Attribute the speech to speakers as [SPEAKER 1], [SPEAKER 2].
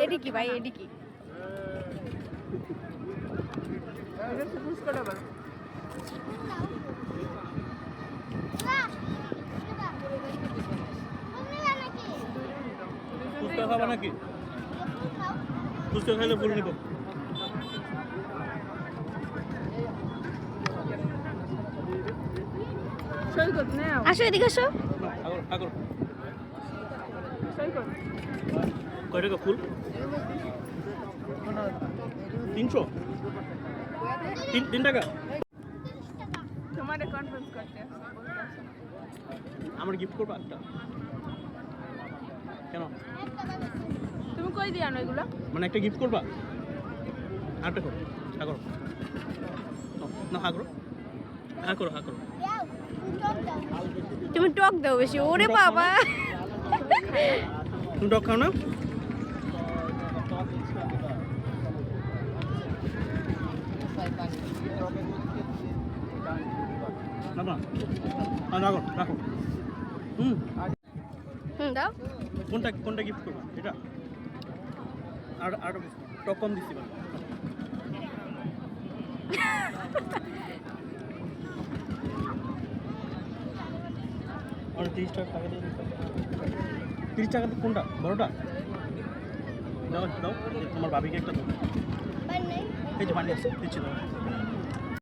[SPEAKER 1] এডি কি ভাই, এডি কি?
[SPEAKER 2] ফুচকা খাবা নাকি? ফুচকা খাইলে বলে নিব।
[SPEAKER 1] আসো এদিকে আসো।
[SPEAKER 2] কয় টাকা ফুল? 300? 3 টাকা? আমার গিফট করবা একটা? কেন?
[SPEAKER 1] তুমি কই দিয়া আনো এগুলো?
[SPEAKER 2] মানে একটা গিফট করবা? আরেকটা করো, হা করো। না হা করো, হা করো, হা করো।
[SPEAKER 1] তুমি টক দাও বেশি। ওরে বাবা,
[SPEAKER 2] তুমি টক খাও না? না না, রাখো রাখো।
[SPEAKER 1] দাও।
[SPEAKER 2] কোনটা কোনটা গিফট করবা? এটা আর আর টক কম দিচ্ছি বা আর 30 টাকা দিয়ে 30 টাকা কোনটা? বড়টা দাও দাও, তোমার ভাবিকে একটা দাও। এই যে বানিয়ে দিচ্ছি, দাও।